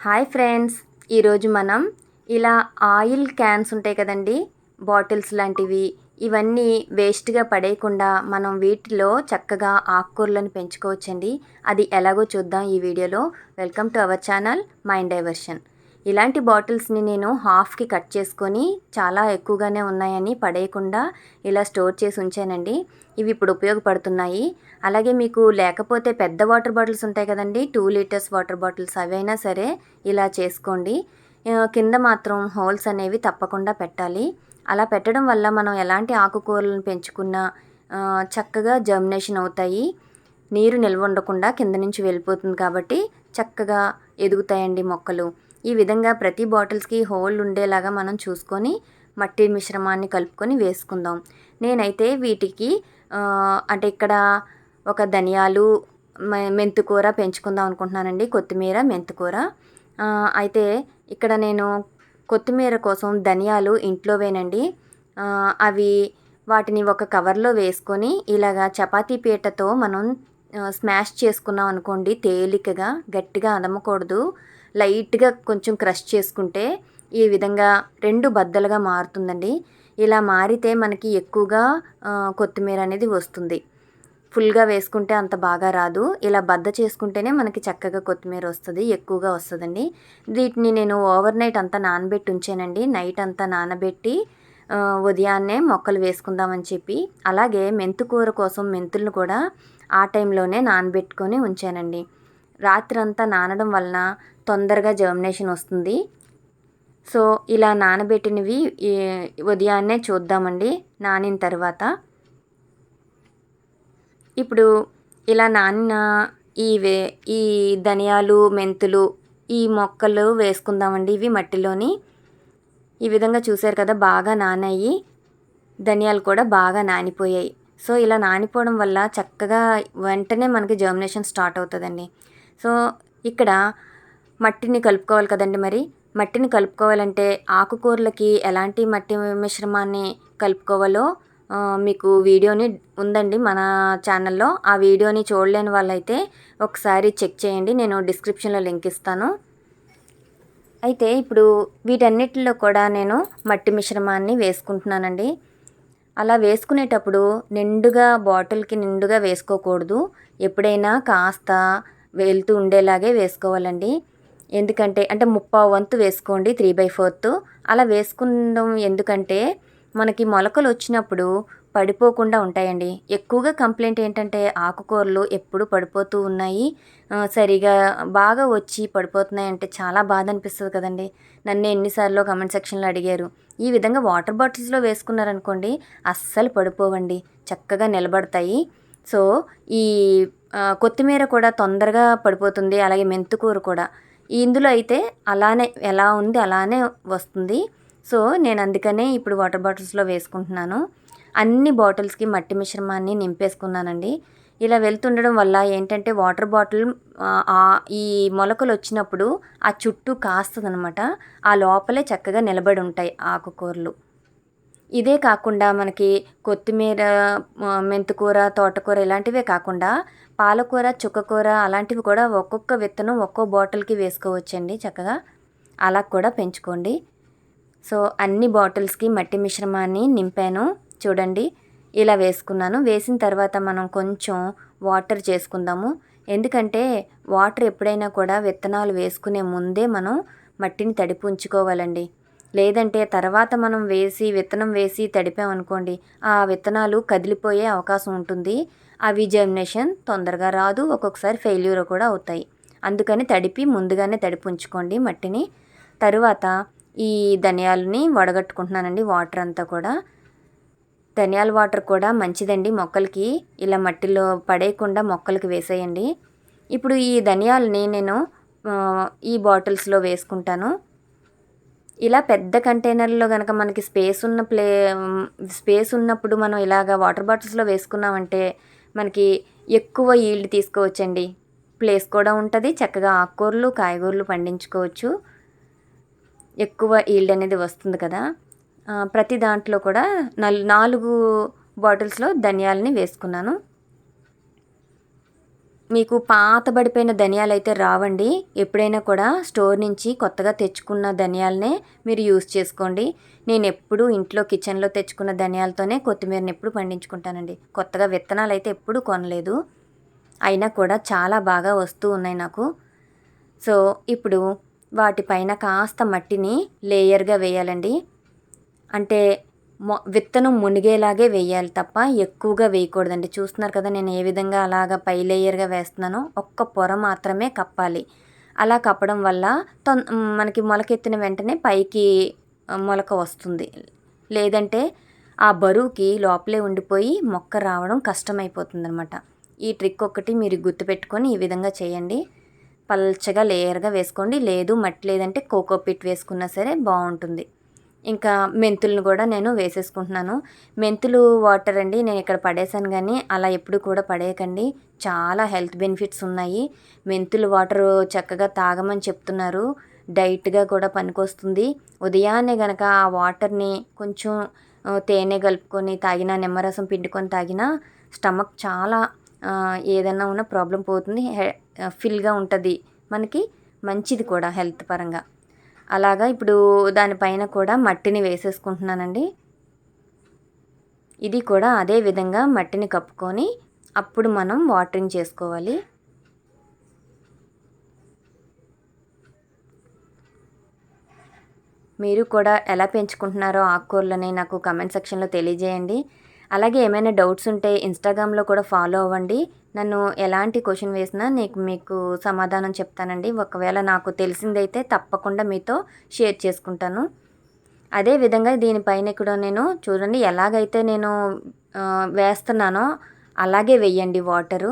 Hi friends, ఈరోజు మనం ఇలా ఆయిల్ క్యాన్స్ ఉంటాయి కదండి, బాటిల్స్ లాంటివి. ఇవన్నీ వేస్ట్గా పడేయకుండా మనం వీటిలో చక్కగా ఆకుకూరలను పెంచుకోవచ్చండి. అది ఎలాగో చూద్దాం ఈ వీడియోలో. Welcome to our channel mind diversion. ఇలాంటి బాటిల్స్ని నేను హాఫ్కి కట్ చేసుకొని చాలా ఎక్కువగానే ఉన్నాయని పడేయకుండా ఇలా స్టోర్ చేసి ఉంచానండి. ఇవి ఇప్పుడు ఉపయోగపడుతున్నాయి. అలాగే మీకు లేకపోతే పెద్ద వాటర్ బాటిల్స్ ఉంటాయి కదండి, 2 లీటర్స్ వాటర్ బాటిల్స్, అవైనా సరే ఇలా చేసుకోండి. కింద మాత్రం హోల్స్ అనేవి తప్పకుండా పెట్టాలి. అలా పెట్టడం వల్ల మనం ఎలాంటి ఆకుకూరలను పెంచుకున్నా చక్కగా జర్మినేషన్ అవుతాయి. నీరు నిల్వ ఉండకుండా కింద నుంచి వెళ్ళిపోతుంది కాబట్టి చక్కగా ఎదుగుతాయండి మొక్కలు. ఈ విధంగా ప్రతి బాటిల్స్కి హోల్ ఉండేలాగా మనం చూసుకొని మట్టి మిశ్రమాన్ని కలుపుకొని వేసుకుందాం. నేనైతే వీటికి అంటే ఇక్కడ ఒక ధనియాలు, మెంతికూర పెంచుకుందాం అనుకుంటున్నానండి. కొత్తిమీర, మెంతికూర. అయితే ఇక్కడ నేను కొత్తిమీర కోసం ధనియాలు ఇంట్లోవేనండి. అవి వాటిని ఒక కవర్లో వేసుకొని ఇలాగా చపాతీ పీటతో మనం స్మాష్ చేసుకున్నాం అనుకోండి, తేలికగా, గట్టిగా అదమకూడదు, లైట్గా కొంచెం క్రష్ చేసుకుంటే ఈ విధంగా 2 బద్దలుగా మారుతుందండి. ఇలా మారితే మనకి ఎక్కువగా కొత్తిమీర అనేది వస్తుంది. ఫుల్గా వేసుకుంటే అంత బాగా రాదు. ఇలా బద్ద చేసుకుంటేనే మనకి చక్కగా కొత్తిమీర వస్తుంది, ఎక్కువగా వస్తుందండి. వీటిని నేను ఓవర్ నైట్ అంతా నానబెట్టి ఉంచానండి. నైట్ అంతా నానబెట్టి ఉదయాన్నే మొక్కలు వేసుకుందామని చెప్పి. అలాగే మెంతికూర కోసం మెంతులను కూడా ఆ టైంలోనే నానబెట్టుకొని ఉంచానండి. రాత్రంతా నానడం వలన తొందరగా జర్మినేషన్ వస్తుంది. సో ఇలా నానబెట్టినవి ఉదయాన్నే చూద్దామండి నానిన తర్వాత. ఇప్పుడు ఇలా నానిన ఈ ధనియాలు, మెంతులు, ఈ మొక్కలు వేసుకుందామండి. ఇవి మట్టిలోని ఈ విధంగా చూశారు కదా, బాగా నానాయి. ధనియాలు కూడా బాగా నానిపోయాయి. సో ఇలా నానిపోవడం వల్ల చక్కగా వెంటనే మనకి జర్మినేషన్ స్టార్ట్ అవుతుందండి. సో ఇక్కడ మట్టిని కలుపుకోవాలి కదండి. మరి మట్టిని కలుపుకోవాలంటే ఆకుకూరలకి ఎలాంటి మట్టి మిశ్రమాన్ని కలుపుకోవాలో మీకు వీడియోని ఉందండి మన ఛానల్లో. ఆ వీడియోని చూడలేని వాళ్ళైతే ఒకసారి చెక్ చేయండి, నేను డిస్క్రిప్షన్లో లింక్ ఇస్తాను. అయితే ఇప్పుడు వీటన్నిటిలో కూడా నేను మట్టి మిశ్రమాన్ని వేసుకుంటున్నానండి. అలా వేసుకునేటప్పుడు నిండుగా, బాటిల్కి నిండుగా వేసుకోకూడదు. ఎప్పుడైనా కాస్త వెళ్తూ ఉండేలాగే వేసుకోవాలండి. ఎందుకంటే అంటే 3/4 వంతు వేసుకోండి, 3/4. అలా వేసుకుందాం. ఎందుకంటే మనకి మొలకలు వచ్చినప్పుడు పడిపోకుండా ఉంటాయండి. ఎక్కువగా కంప్లైంట్ ఏంటంటే ఆకుకూరలు ఎప్పుడు పడిపోతూ ఉన్నాయి, సరిగా బాగా వచ్చి పడిపోతున్నాయి అంటే చాలా బాధ అనిపిస్తుంది కదండి. నన్ను ఎన్నిసార్లు కమెంట్ సెక్షన్లో అడిగారు. ఈ విధంగా వాటర్ బాటిల్స్లో వేసుకున్నారనుకోండి అస్సలు పడిపోవండి, చక్కగా నిలబడతాయి. సో ఈ కొత్తిమీర కూడా తొందరగా పడిపోతుంది, అలాగే మెంతికూర కూడా. ఇందులో అయితే అలానే ఎలా ఉంది అలానే వస్తుంది. సో నేను అందుకనే ఇప్పుడు వాటర్ బాటిల్స్లో వేసుకుంటున్నాను. అన్ని బాటిల్స్కి మట్టి మిశ్రమాన్ని నింపేసుకున్నానండి. ఇలా వెళ్తుండడం వల్ల ఏంటంటే వాటర్ బాటిల్ ఈ మొలకలు వచ్చినప్పుడు ఆ చుట్టూ కాస్తుందనమాట. ఆ లోపలే చక్కగా నిలబడి ఉంటాయి ఆకుకూరలు. ఇదే కాకుండా మనకి కొత్తిమీర, మెంతికూర, తోటకూర ఇలాంటివే కాకుండా పాలకూర, చుక్కకూర అలాంటివి కూడా ఒక్కొక్క విత్తనం ఒక్కో బాటిల్కి వేసుకోవచ్చండి చక్కగా. అలా కూడా పెంచుకోండి. సో అన్ని బాటిల్స్కి మట్టి మిశ్రమాన్ని నింపాను చూడండి. ఇలా వేసుకున్నాను. వేసిన తర్వాత మనం కొంచెం వాటర్ చేసుకుందాము. ఎందుకంటే వాటర్ ఎప్పుడైనా కూడా విత్తనాలు వేసుకునే ముందే మనం మట్టిని తడిపి ఉంచుకోవాలండి. లేదంటే తర్వాత మనం విత్తనం వేసి తడిపామనుకోండి, ఆ విత్తనాలు కదిలిపోయే అవకాశం ఉంటుంది. అవి జర్మినేషన్ తొందరగా రాదు, ఒక్కొక్కసారి ఫెయిల్యూర్ కూడా అవుతాయి. అందుకని ముందుగానే తడిపి ఉంచుకోండి మట్టిని. తరువాత ఈ ధనియాలని వడగట్టుకుంటున్నానండి, వాటర్ అంతా కూడా. ధనియాల వాటర్ కూడా మంచిదండి మొక్కలకి. ఇలా మట్టిలో పడేయకుండా మొక్కలకి వేసేయండి. ఇప్పుడు ఈ ధనియాలని నేను ఈ బాటిల్స్లో వేసుకుంటాను. ఇలా పెద్ద కంటైనర్లో కనుక మనకి స్పేస్ ఉన్నప్పుడు మనం ఇలాగ వాటర్ బాటిల్స్లో వేసుకున్నామంటే మనకి ఎక్కువ ఈల్డ్ తీసుకోవచ్చండి. ప్లేస్ కూడా ఉంటుంది, చక్కగా ఆకుకూరలు, కాయగూరలు పండించుకోవచ్చు. ఎక్కువ ఈల్డ్ అనేది వస్తుంది కదా. ప్రతి దాంట్లో కూడా 4 బాటిల్స్లో ధనియాలని వేసుకున్నాను. మీకు పాతబడిపోయిన ధనియాలైతే రావండి. ఎప్పుడైనా కూడా స్టోర్ నుంచి కొత్తగా తెచ్చుకున్న ధనియాలనే మీరు యూజ్ చేసుకోండి. నేనెప్పుడూ ఇంట్లో కిచెన్‌లో తెచ్చుకున్న ధనియాలతోనే కొత్తిమీరని ఎప్పుడు పండించుకుంటానండి. కొత్తగా విత్తనాలైతే ఎప్పుడూ కొనలేదు. అయినా కూడా చాలా బాగా వస్తూ ఉన్నాయి నాకు. సో, ఇప్పుడు వాటిపైన కాస్త మట్టిని లేయర్‌గా వేయాలండి. అంటే విత్తనం మునిగేలాగే వేయాలి తప్ప ఎక్కువగా వేయకూడదండి. చూస్తున్నారు కదా నేను ఏ విధంగా అలాగా పై లేయర్‌గా వేస్తున్నానో. ఒక్క పొర మాత్రమే కప్పాలి. అలా కప్పడం వల్ల మనకి మొలకెత్తిన వెంటనే పైకి మొలక వస్తుంది. లేదంటే ఆ బరువుకి లోపలే ఉండిపోయి మొక్క రావడం కష్టమైపోతుందనమాట. ఈ ట్రిక్ ఒకటి మీరు గుర్తుపెట్టుకొని ఈ విధంగా చేయండి. పల్చగా లేయర్‌గా వేసుకోండి. లేదు మట్టి లేదంటే కోకోపీట్ వేసుకున్నా సరే బావుంటుంది. ఇంకా మెంతులను కూడా నేను వేసేసుకుంటున్నాను. మెంతులు వాటర్ అండి నేను ఇక్కడ పడేసాను గానీ అలా ఎప్పుడు కూడా పడేయకండి. చాలా హెల్త్ బెనిఫిట్స్ ఉన్నాయి. మెంతులు వాటరు చక్కగా తాగమని చెప్తున్నారు. డైట్‌గా కూడా పనికొస్తుంది. ఉదయాన్నే గనక ఆ వాటర్‌ని కొంచెం తేనె కలుపుకొని తాగినా, నిమ్మరసం పిండుకొని తాగినా స్టమక్ చాలా ఏదన్నా ఉన్న ప్రాబ్లమ్ పోతుంది. ఫిల్‌గా ఉంటది. మనకి మంచిది కూడా హెల్త్ పరంగా. అలాగా ఇప్పుడు దానిపైన కూడా మట్టిని వేసేసుకుంటున్నానండి. ఇది కూడా అదే విధంగా మట్టిని కప్పుకొని అప్పుడు మనం వాటరింగ్ చేసుకోవాలి. మీరు కూడా ఎలా పెంచుకుంటున్నారో ఆకుకూరలని నాకు కామెంట్ సెక్షన్‌లో తెలియజేయండి. అలాగే ఏమైనా డౌట్స్ ఉంటే ఇన్‌స్టాగ్రామ్‌లో కూడా ఫాలో అవ్వండి. నన్ను ఎలాంటి క్వెషన్ వేసినా మీకు సమాధానం చెప్తానండి. ఒకవేళ నాకు తెలిసిందైతే తప్పకుండా మీతో షేర్ చేసుకుంటాను. అదే విధంగా దీనిపైన కూడా నేను చూడండి ఎలాగైతే నేను వేస్తున్నానో అలాగే వెయ్యండి వాటరు.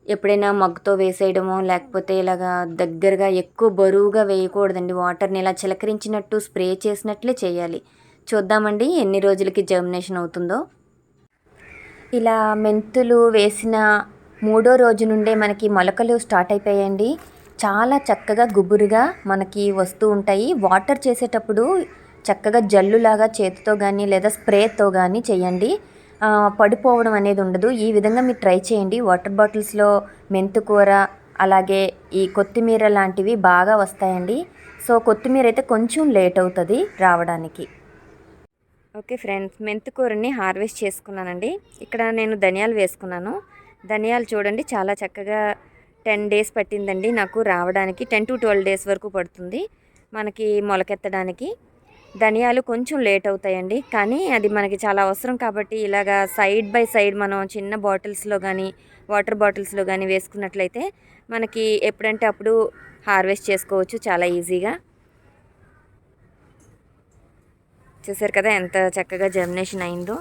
ఎప్పుడైనా మగ్గుతో వేసేయడమో లేకపోతే ఇలాగా దగ్గరగా ఎక్కువ బరువుగా వేయకూడదండి. వాటర్‌ని ఇలా చిలకరించినట్టు స్ప్రే చేసినట్లే చేయాలి. చూద్దామండి ఎన్ని రోజులకి జర్మినేషన్ అవుతుందో. ఇలా మెంతులు వేసిన మూడో రోజు నుండే మనకి మొలకలు స్టార్ట్ అయిపోయాయండి. చాలా చక్కగా గుబురుగా మనకి వస్తూ ఉంటాయి. వాటర్ చేసేటప్పుడు చక్కగా జల్లులాగా చేతితో కానీ లేదా స్ప్రేతో కానీ చేయండి. పడిపోవడం అనేది ఉండదు. ఈ విధంగా మీరు ట్రై చేయండి. వాటర్ బాటిల్స్‌లో మెంతికూర అలాగే ఈ కొత్తిమీర లాంటివి బాగా వస్తాయండి. సో, కొత్తిమీర అయితే కొంచెం లేట్ అవుతుంది రావడానికి. ఓకే ఫ్రెండ్స్, మెంతికూరని హార్వెస్ట్ చేసుకున్నానండి. ఇక్కడ నేను ధనియాలు వేసుకున్నాను. ధనియాలు చూడండి చాలా చక్కగా 10 డేస్ పట్టిందండి నాకు రావడానికి. 10-12 డేస్ వరకు పడుతుంది మనకి మొలకెత్తడానికి. ధనియాలు కొంచెం లేట్ అవుతాయండి, కానీ అది మనకి చాలా అవసరం కాబట్టి ఇలాగా సైడ్ బై సైడ్ మనం చిన్న బాటిల్స్లో కానీ వాటర్ బాటిల్స్లో కానీ వేసుకున్నట్లయితే మనకి ఎప్పుడంటే అప్పుడు హార్వెస్ట్ చేసుకోవచ్చు చాలా ఈజీగా. చూసారు కదా ఎంత చక్కగా జర్మినేషన్ అయిందో.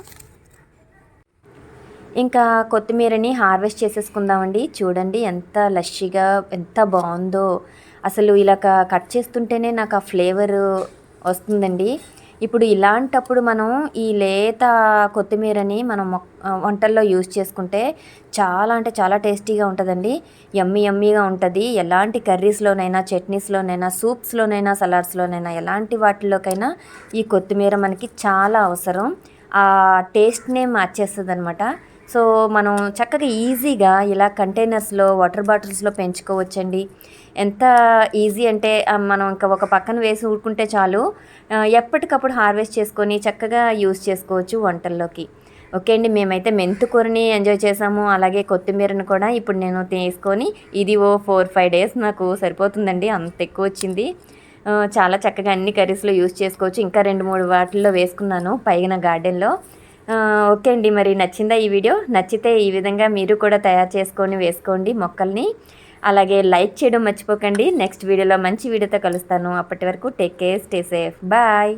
ఇంకా కొత్తిమీరని హార్వెస్ట్ చేసేసుకుందామండి. చూడండి ఎంత లష్షీగా ఎంత బాగుందో. అసలు ఇలా కట్ చేస్తుంటేనే నాకు ఆ ఫ్లేవరు వస్తుందండి. ఇప్పుడు ఇలాంటప్పుడు మనం ఈ లేత కొత్తిమీరని మనం వంటల్లో యూజ్ చేసుకుంటే చాలా అంటే చాలా టేస్టీగా ఉంటుందండి. యమ్మీగా ఉంటుంది. ఎలాంటి కర్రీస్లోనైనా, చట్నీస్లోనైనా, సూప్స్లోనైనా, సలాడ్స్లోనైనా ఎలాంటి వాటిల్లోకైనా ఈ కొత్తిమీర మనకి చాలా అవసరం. ఆ టేస్ట్నే మార్చేస్తుంది అనమాట. సో మనం చక్కగా ఈజీగా ఇలా కంటైనర్స్లో వాటర్ బాటిల్స్లో పెంచుకోవచ్చండి. ఎంత ఈజీ అంటే మనం ఇంకా ఒక పక్కన వేసి ఊరుకుంటే చాలు, ఎప్పటికప్పుడు హార్వెస్ట్ చేసుకొని చక్కగా యూస్ చేసుకోవచ్చు వంటల్లోకి. ఓకే అండి, మేమైతే మెంతికూరని ఎంజాయ్ చేసాము. అలాగే కొత్తిమీరను కూడా ఇప్పుడు నేను తీసుకొని ఇది 4-5 డేస్ నాకు సరిపోతుందండి, అంత ఎక్కువ వచ్చింది. చాలా చక్కగా అన్ని కర్రీస్లో యూస్ చేసుకోవచ్చు. ఇంకా 2-3 వాటిల్లో వేసుకున్నాను పైన గార్డెన్లో. ఓకే అండి, మరి నచ్చిందా ఈ వీడియో? నచ్చితే ఈ విధంగా మీరు కూడా తయారు చేసుకొని వేసుకోండి మొక్కల్ని. అలాగే లైక్ చేయడం మర్చిపోకండి. నెక్స్ట్ వీడియోలో మంచి వీడియోతో కలుస్తాను. అప్పటి వరకు take care, stay safe, bye.